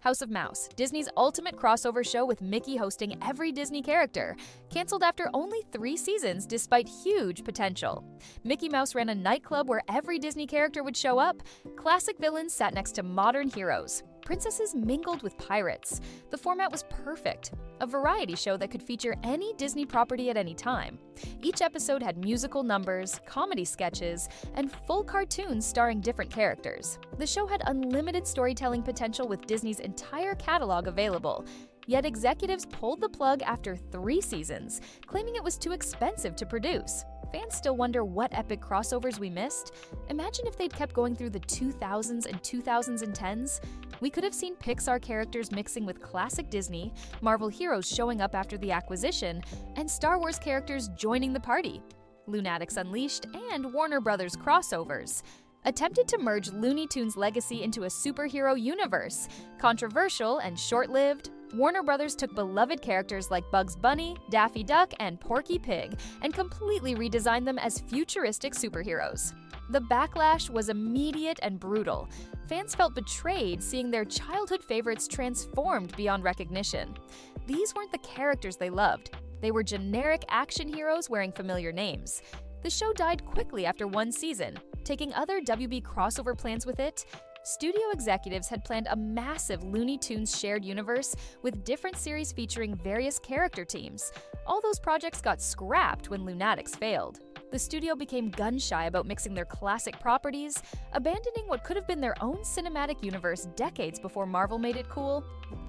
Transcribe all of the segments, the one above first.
House of Mouse, Disney's ultimate crossover show with Mickey hosting every Disney character, canceled after only 3 seasons despite huge potential. Mickey Mouse ran a nightclub where every Disney character would show up. Classic villains sat next to modern heroes. Princesses mingled with pirates. The format was perfect, a variety show that could feature any Disney property at any time. Each episode had musical numbers, comedy sketches, and full cartoons starring different characters. The show had unlimited storytelling potential with Disney's entire catalog available. Yet executives pulled the plug after 3 seasons, claiming it was too expensive to produce. Fans still wonder what epic crossovers we missed. Imagine if they'd kept going through the 2000s and 2010s. We could have seen Pixar characters mixing with classic Disney, Marvel heroes showing up after the acquisition, and Star Wars characters joining the party. Lunatics Unleashed and Warner Brothers crossovers attempted to merge Looney Tunes' legacy into a superhero universe. Controversial and short-lived, Warner Brothers took beloved characters like Bugs Bunny, Daffy Duck, and Porky Pig and completely redesigned them as futuristic superheroes. The backlash was immediate and brutal. Fans felt betrayed seeing their childhood favorites transformed beyond recognition. These weren't the characters they loved. They were generic action heroes wearing familiar names. The show died quickly after 1 season, taking other WB crossover plans with it. Studio executives had planned a massive Looney Tunes shared universe with different series featuring various character teams. All those projects got scrapped when Lunatics failed. The studio became gun-shy about mixing their classic properties, abandoning what could have been their own cinematic universe decades before Marvel made it cool.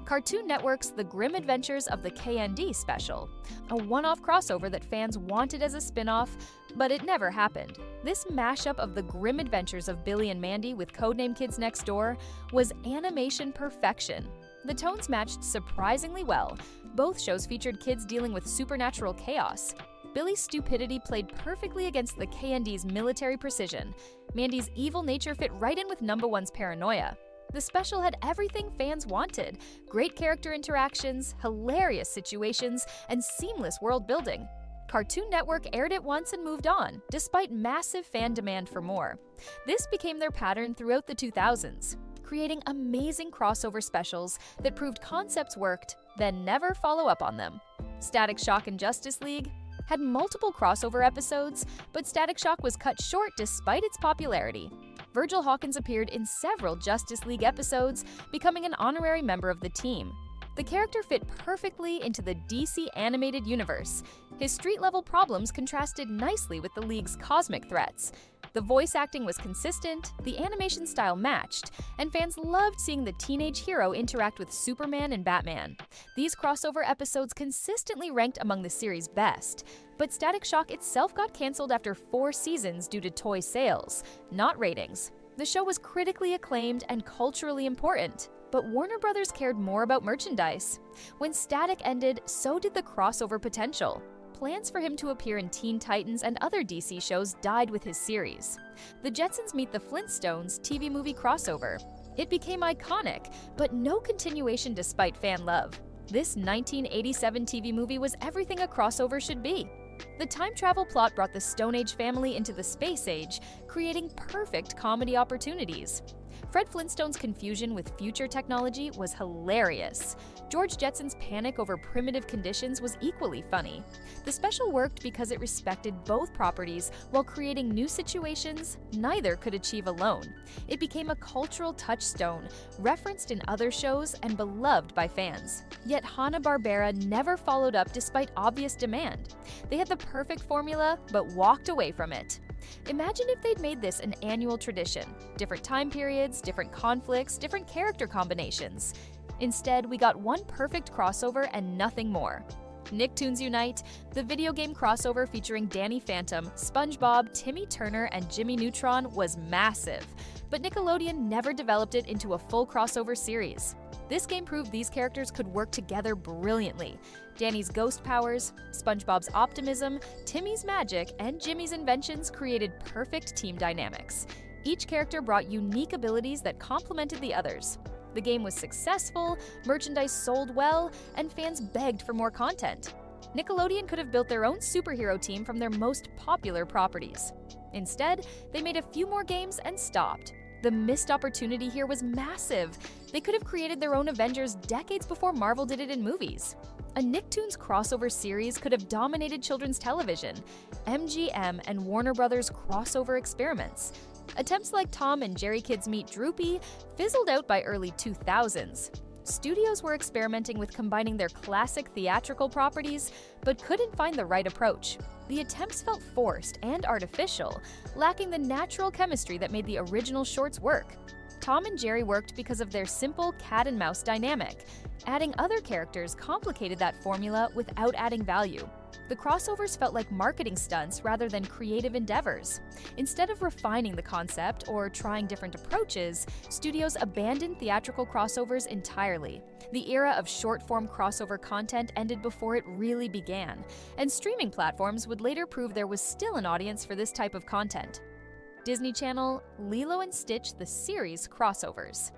Cartoon Network's The Grim Adventures of the KND special, a one-off crossover that fans wanted as a spin-off, but it never happened. This mashup of The Grim Adventures of Billy and Mandy with Codename Kids Next Door was animation perfection. The tones matched surprisingly well. Both shows featured kids dealing with supernatural chaos. Billy's stupidity played perfectly against the KND's military precision. Mandy's evil nature fit right in with Number One's paranoia. The special had everything fans wanted: great character interactions, hilarious situations, and seamless world building. Cartoon Network aired it once and moved on, despite massive fan demand for more. This became their pattern throughout the 2000s, creating amazing crossover specials that proved concepts worked, then never follow up on them. Static Shock and Justice League had multiple crossover episodes, but Static Shock was cut short despite its popularity. Virgil Hawkins appeared in several Justice League episodes, becoming an honorary member of the team. The character fit perfectly into the DC animated universe. His street-level problems contrasted nicely with the League's cosmic threats. The voice acting was consistent, the animation style matched, and fans loved seeing the teenage hero interact with Superman and Batman. These crossover episodes consistently ranked among the series' best, but Static Shock itself got canceled after 4 seasons due to toy sales, not ratings. The show was critically acclaimed and culturally important, but Warner Brothers cared more about merchandise. When Static ended, so did the crossover potential. Plans for him to appear in Teen Titans and other DC shows died with his series. The Jetsons Meet the Flintstones TV movie crossover. It became iconic, but no continuation despite fan love. This 1987 TV movie was everything a crossover should be. The time travel plot brought the Stone Age family into the Space Age, creating perfect comedy opportunities. Fred Flintstone's confusion with future technology was hilarious. George Jetson's panic over primitive conditions was equally funny. The special worked because it respected both properties while creating new situations neither could achieve alone. It became a cultural touchstone, referenced in other shows and beloved by fans. Yet Hanna-Barbera never followed up despite obvious demand. They had the perfect formula, but walked away from it. Imagine if they'd made this an annual tradition. Different time periods, different conflicts, different character combinations. Instead, we got one perfect crossover and nothing more. Nicktoons Unite, the video game crossover featuring Danny Phantom, SpongeBob, Timmy Turner, and Jimmy Neutron was massive, but Nickelodeon never developed it into a full crossover series. This game proved these characters could work together brilliantly. Danny's ghost powers, SpongeBob's optimism, Timmy's magic, and Jimmy's inventions created perfect team dynamics. Each character brought unique abilities that complemented the others. The game was successful, merchandise sold well, and fans begged for more content. Nickelodeon could have built their own superhero team from their most popular properties. Instead, they made a few more games and stopped. The missed opportunity here was massive. They could have created their own Avengers decades before Marvel did it in movies. A Nicktoons crossover series could have dominated children's television. MGM and Warner Brothers crossover experiments. Attempts like Tom and Jerry Kids Meet Droopy fizzled out by early 2000s. Studios were experimenting with combining their classic theatrical properties, but couldn't find the right approach. The attempts felt forced and artificial, lacking the natural chemistry that made the original shorts work. Tom and Jerry worked because of their simple cat-and-mouse dynamic. Adding other characters complicated that formula without adding value. The crossovers felt like marketing stunts rather than creative endeavors. Instead of refining the concept or trying different approaches, studios abandoned theatrical crossovers entirely. The era of short-form crossover content ended before it really began, and streaming platforms would later prove there was still an audience for this type of content. Disney Channel, Lilo & Stitch the series crossovers.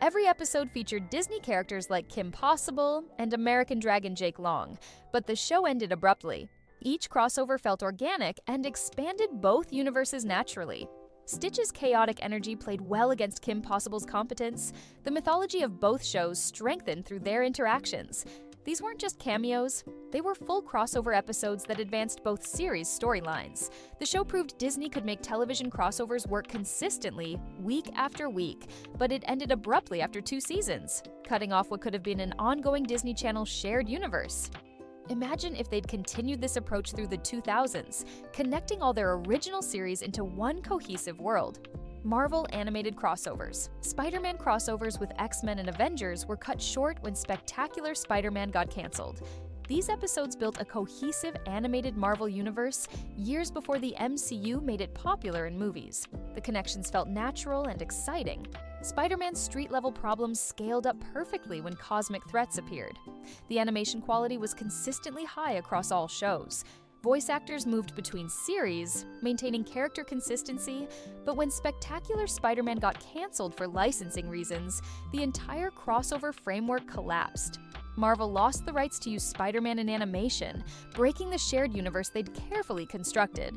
Every episode featured Disney characters like Kim Possible and American Dragon Jake Long, but the show ended abruptly. Each crossover felt organic and expanded both universes naturally. Stitch's chaotic energy played well against Kim Possible's competence. The mythology of both shows strengthened through their interactions. These weren't just cameos, they were full crossover episodes that advanced both series' storylines. The show proved Disney could make television crossovers work consistently, week after week, but it ended abruptly after 2 seasons, cutting off what could have been an ongoing Disney Channel shared universe. Imagine if they'd continued this approach through the 2000s, connecting all their original series into one cohesive world. Marvel animated crossovers. Spider-Man crossovers with X-Men and Avengers were cut short when Spectacular Spider-Man got canceled. These episodes built a cohesive animated Marvel universe years before the MCU made it popular in movies. The connections felt natural and exciting. Spider-Man's street-level problems scaled up perfectly when cosmic threats appeared. The animation quality was consistently high across all shows. Voice actors moved between series, maintaining character consistency, but when Spectacular Spider-Man got canceled for licensing reasons, the entire crossover framework collapsed. Marvel lost the rights to use Spider-Man in animation, breaking the shared universe they'd carefully constructed.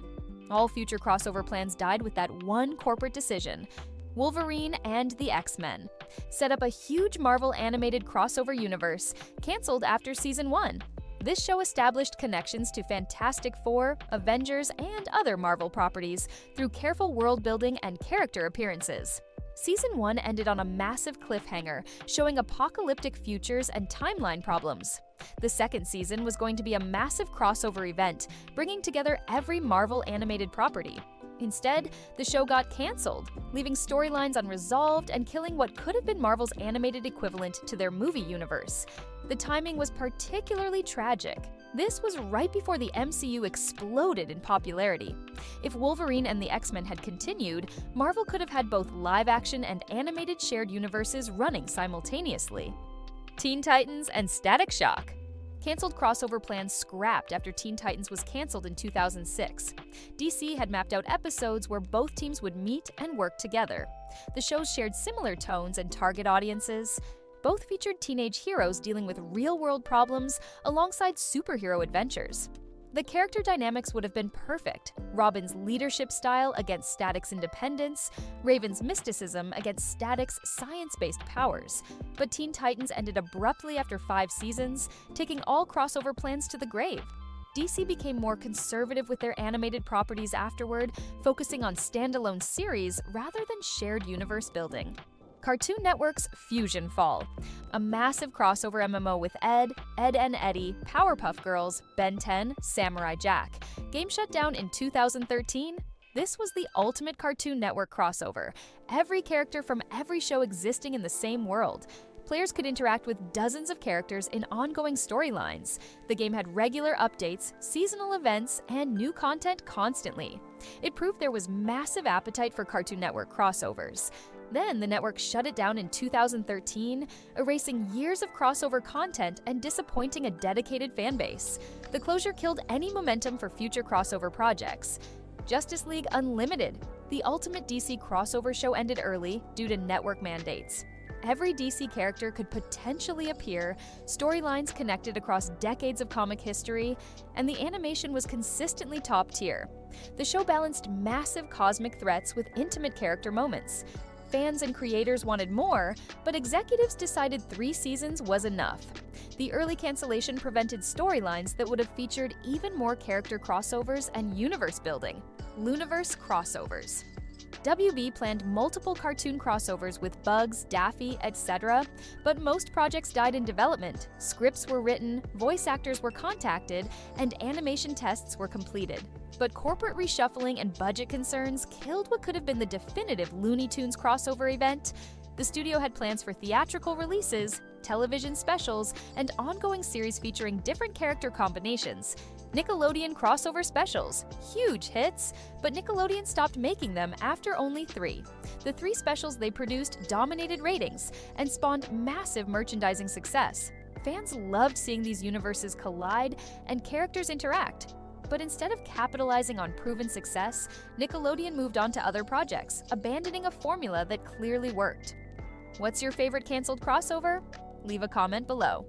All future crossover plans died with that one corporate decision: Wolverine and the X-Men. Set up a huge Marvel animated crossover universe, canceled after Season 1. This show established connections to Fantastic Four, Avengers, and other Marvel properties through careful world building and character appearances. Season 1 ended on a massive cliffhanger, showing apocalyptic futures and timeline problems. The second season was going to be a massive crossover event, bringing together every Marvel animated property. Instead, the show got canceled, leaving storylines unresolved and killing what could have been Marvel's animated equivalent to their movie universe. The timing was particularly tragic. This was right before the MCU exploded in popularity. If Wolverine and the X-Men had continued, Marvel could have had both live-action and animated shared universes running simultaneously. Teen Titans and Static Shock. Canceled crossover plans scrapped after Teen Titans was canceled in 2006. DC had mapped out episodes where both teams would meet and work together. The shows shared similar tones and target audiences. Both featured teenage heroes dealing with real-world problems alongside superhero adventures. The character dynamics would have been perfect: Robin's leadership style against Static's independence, Raven's mysticism against Static's science-based powers. But Teen Titans ended abruptly after 5 seasons, taking all crossover plans to the grave. DC became more conservative with their animated properties afterward, focusing on standalone series rather than shared universe building. Cartoon Network's Fusion Fall. A massive crossover MMO with Ed, Ed and Eddie, Powerpuff Girls, Ben 10, Samurai Jack. Game shut down in 2013. This was the ultimate Cartoon Network crossover. Every character from every show existing in the same world. Players could interact with dozens of characters in ongoing storylines. The game had regular updates, seasonal events, and new content constantly. It proved there was massive appetite for Cartoon Network crossovers. Then the network shut it down in 2013, erasing years of crossover content and disappointing a dedicated fanbase. The closure killed any momentum for future crossover projects. Justice League Unlimited. The ultimate DC crossover show ended early due to network mandates. Every DC character could potentially appear, storylines connected across decades of comic history, and the animation was consistently top tier. The show balanced massive cosmic threats with intimate character moments. Fans and creators wanted more, but executives decided 3 seasons was enough. The early cancellation prevented storylines that would have featured even more character crossovers and universe building. Looniverse crossovers. WB planned multiple cartoon crossovers with Bugs, Daffy, etc., but most projects died in development. Scripts were written, voice actors were contacted, and animation tests were completed. But corporate reshuffling and budget concerns killed what could have been the definitive Looney Tunes crossover event. The studio had plans for theatrical releases, television specials, and ongoing series featuring different character combinations. Nickelodeon crossover specials, huge hits, but Nickelodeon stopped making them after only 3. The 3 specials they produced dominated ratings and spawned massive merchandising success. Fans loved seeing these universes collide and characters interact. But instead of capitalizing on proven success, Nickelodeon moved on to other projects, abandoning a formula that clearly worked. What's your favorite canceled crossover? Leave a comment below.